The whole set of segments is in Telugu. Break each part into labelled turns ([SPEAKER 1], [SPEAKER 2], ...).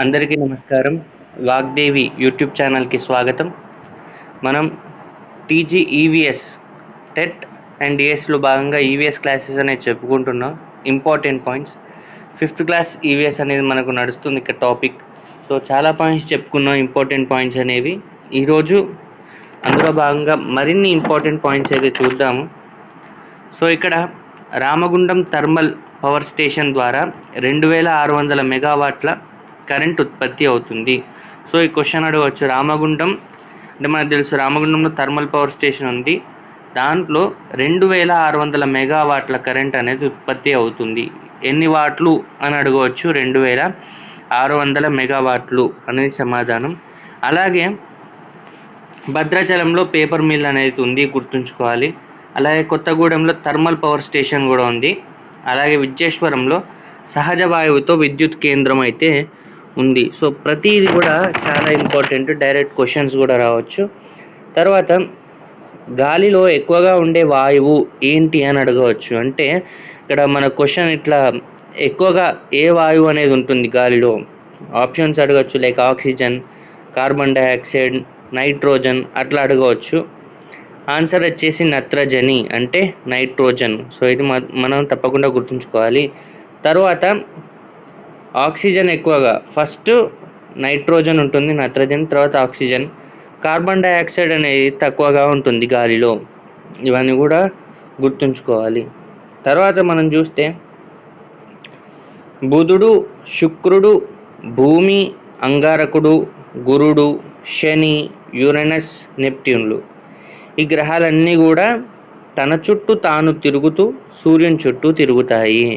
[SPEAKER 1] అందరికీ నమస్కారం. వాగ్దేవి యూట్యూబ్ ఛానల్‌కి స్వాగతం. మనం టీజీ ఈవీఎస్ టెట్ అండ్ డిఎస్‌లో భాగంగా ఈవీఎస్ క్లాసెస్ అనేది చెప్పుకుంటున్నాం. Important points. Fifth class EVS అనేది మనకు నడుస్తుంది ఇక్కడ టాపిక్. సో చాలా పాయింట్స్ చెప్పుకున్నాం ఇంపార్టెంట్ పాయింట్స్ అనేవి. ఈరోజు అందులో భాగంగా మరిన్ని ఇంపార్టెంట్ పాయింట్స్ అయితే చూద్దాము. సో ఇక్కడ రామగుండం థర్మల్ పవర్ స్టేషన్ ద్వారా 2600 మెగావాట్ల కరెంట్ ఉత్పత్తి అవుతుంది. సో ఈ క్వశ్చన్ అడగవచ్చు, రామగుండం అంటే మనకు తెలుసు రామగుండంలో థర్మల్ పవర్ స్టేషన్ ఉంది. దాంట్లో 2600 మెగావాట్ల కరెంట్ అనేది ఉత్పత్తి అవుతుంది. ఎన్ని వాట్లు అని అడగవచ్చు. 2600 మెగావాట్లు అనేది సమాధానం. అలాగే భద్రాచలంలో పేపర్ మిల్ అనేది ఉంది, గుర్తుంచుకోవాలి. అలాగే కొత్తగూడెంలో థర్మల్ పవర్ స్టేషన్ కూడా ఉంది. అలాగే విద్యేశ్వరంలో సహజ వాయువుతో విద్యుత్ కేంద్రం అయితే ఉంది. సో ప్రతిది కూడా చాలా ఇంపార్టెంట్, డైరెక్ట్ క్వశ్చన్స్ కూడా రావచ్చు. తర్వాత గాలిలో ఎక్కువగా ఉండే వాయువు ఏంటి అని అడగవచ్చు. అంటే ఇక్కడ మన క్వశ్చన్ ఇట్లా ఎక్కువగా ఏ వాయువు అనేది ఉంటుంది గాలిలో, ఆప్షన్స్ అడగవచ్చు. Like oxygen, carbon dioxide, nitrogen అట్లా అడగవచ్చు. ఆన్సర్ వచ్చేసి నత్రజని అంటే నైట్రోజన్. సో ఇది మనం తప్పకుండా గుర్తుంచుకోవాలి. తర్వాత ఆక్సిజన్ ఎక్కువగా, ఫస్ట్ నైట్రోజన్ ఉంటుంది, నత్రజన్, తర్వాత ఆక్సిజన్. కార్బన్ డైఆక్సైడ్ అనేది తక్కువగా ఉంటుంది గాలిలో. ఇవన్నీ కూడా గుర్తుంచుకోవాలి. తర్వాత మనం చూస్తే బుధుడు, శుక్రుడు, భూమి, అంగారకుడు, గురుడు, శని, యురేనస్, నెప్ట్యూన్లు ఈ గ్రహాలన్నీ కూడా తన చుట్టూ తాను తిరుగుతూ సూర్యుని చుట్టూ తిరుగుతాయి.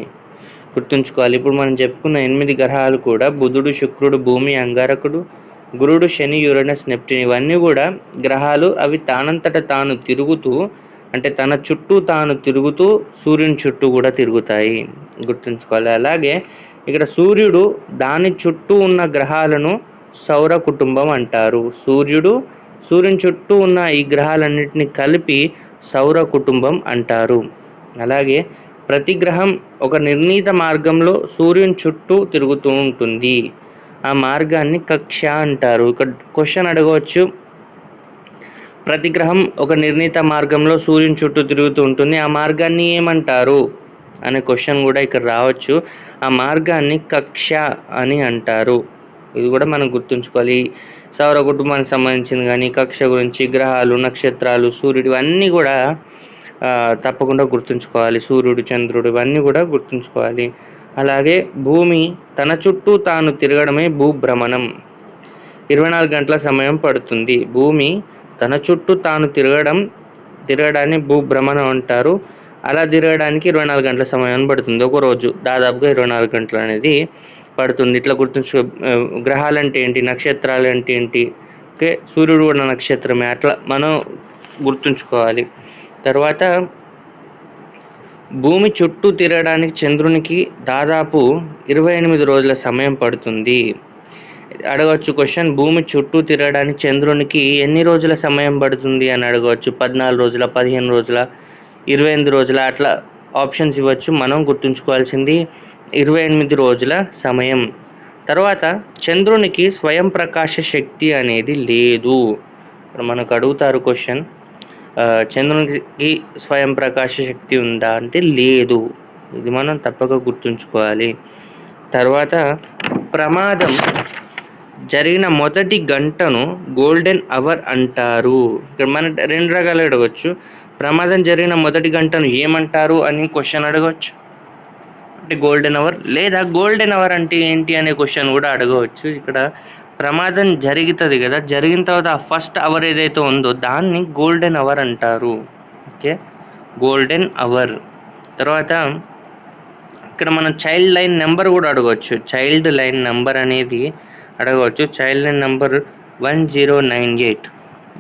[SPEAKER 1] గుర్తుంచుకోవాలి. ఇప్పుడు మనం చెప్పుకున్న 8 గ్రహాలు కూడా బుధుడు, శుక్రుడు, భూమి, అంగారకుడు, గురుడు, శని, యురేనస్, నెప్ట్యూన్ ఇవన్నీ కూడా గ్రహాలు. అవి తానంతట తాను తిరుగుతూ, అంటే తన చుట్టూ తాను తిరుగుతూ సూర్యుని చుట్టూ కూడా తిరుగుతాయి. గుర్తుంచుకోవాలి. అలాగే ఇక్కడ సూర్యుడు, దాని చుట్టూ ఉన్న గ్రహాలను సౌర కుటుంబం అంటారు. సూర్యుని చుట్టూ ఉన్న ఈ గ్రహాలన్నింటినీ కలిపి సౌర కుటుంబం అంటారు. అలాగే ప్రతి గ్రహం ఒక నిర్ణీత మార్గంలో సూర్యుని చుట్టూ తిరుగుతూ ఉంటుంది. ఆ మార్గాన్ని కక్ష అంటారు. ఇక్కడ క్వశ్చన్ అడగవచ్చు, ప్రతి గ్రహం ఒక నిర్ణీత మార్గంలో సూర్యుని చుట్టూ తిరుగుతూ ఉంటుంది, ఆ మార్గాన్ని ఏమంటారు అనే క్వశ్చన్ కూడా ఇక్కడ రావచ్చు. ఆ మార్గాన్ని కక్ష అని అంటారు. ఇది కూడా మనం గుర్తుంచుకోవాలి. సౌర కుటుంబానికి సంబంధించింది కానీ కక్ష గురించి, గ్రహాలు, నక్షత్రాలు, సూర్యుడు ఇవన్నీ కూడా తప్పకుండా గుర్తుంచుకోవాలి. సూర్యుడు, చంద్రుడు ఇవన్నీ కూడా గుర్తుంచుకోవాలి. అలాగే భూమి తన చుట్టూ తాను తిరగడమే భూభ్రమణం. 24 గంటల సమయం పడుతుంది. భూమి తన చుట్టూ తాను తిరగడాన్ని భూభ్రమణం అంటారు. అలా తిరగడానికి 24 గంటల సమయం పడుతుంది. ఒక రోజు దాదాపుగా 24 గంటలు అనేది పడుతుంది. ఇట్లా గుర్తుంచుకో. గ్రహాలు అంటే ఏంటి, నక్షత్రాలు అంటే ఏంటి, ఓకే, సూర్యుడు కూడా నక్షత్రమే, అట్లా మనం గుర్తుంచుకోవాలి. తర్వాత భూమి చుట్టూ తిరగడానికి చంద్రునికి దాదాపు 28 రోజుల సమయం పడుతుంది. అడగవచ్చు క్వశ్చన్, భూమి చుట్టూ తిరగడానికి చంద్రునికి ఎన్ని రోజుల సమయం పడుతుంది అని అడగవచ్చు. 14 రోజుల, 15 రోజుల, 28 రోజుల అట్లా ఆప్షన్స్ ఇవ్వచ్చు. మనం గుర్తుంచుకోవాల్సింది 28 రోజుల సమయం. తర్వాత చంద్రునికి స్వయం ప్రకాశ శక్తి అనేది లేదు. ఇప్పుడు మనకు అడుగుతారు క్వశ్చన్, చంద్రునికి స్వయం ప్రకాశ శక్తి ఉందా అంటే లేదు. ఇది మనం తప్పక గుర్తుంచుకోవాలి. తర్వాత ప్రమాదం జరిగిన మొదటి గంటను గోల్డెన్ అవర్ అంటారు. ఇక్కడ మన 2 రకాలు అడగవచ్చు. ప్రమాదం జరిగిన మొదటి గంటను ఏమంటారు అని క్వశ్చన్ అడగవచ్చు, అంటే గోల్డెన్ అవర్, లేదా గోల్డెన్ అవర్ అంటే ఏంటి అనే క్వశ్చన్ కూడా అడగవచ్చు. ఇక్కడ ప్రమాదం జరుగుతుంది కదా, జరిగిన తర్వాత ఆ ఫస్ట్ అవర్ ఏదైతే ఉందో దాన్ని గోల్డెన్ అవర్ అంటారు. Okay, golden hour. తర్వాత ఇక్కడ మనం చైల్డ్ లైన్ నెంబర్ కూడా అడగవచ్చు. చైల్డ్ లైన్ నెంబర్ అనేది అడగవచ్చు. Child line number 1098.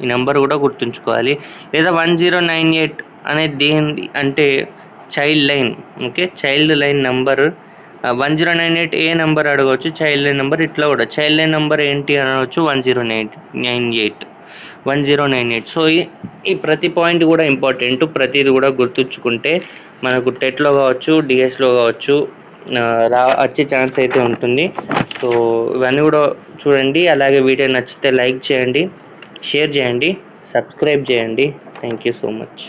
[SPEAKER 1] ఈ నెంబర్ కూడా గుర్తుంచుకోవాలి. లేదా 1098 అనేది దేని అంటే child line. Okay, child line number 1098 ఏ నెంబర్ అడగవచ్చు. చైల్డ్ లైన్ నెంబర్ ఇట్లా కూడా చైల్డ్ లైన్ నెంబర్ ఏంటి అనవచ్చు, 1098. సో ఈ ప్రతి పాయింట్ కూడా ఇంపార్టెంట్. ప్రతిది కూడా గుర్తుంచుకుంటే మనకు టెట్లో కావచ్చు, డిఎస్లో కావచ్చు వచ్చే ఛాన్స్ అయితే ఉంటుంది. సో ఇవన్నీ కూడా చూడండి. అలాగే వీడియో నచ్చితే లైక్ చేయండి, షేర్ చేయండి, సబ్స్క్రైబ్ చేయండి. Thank you so much.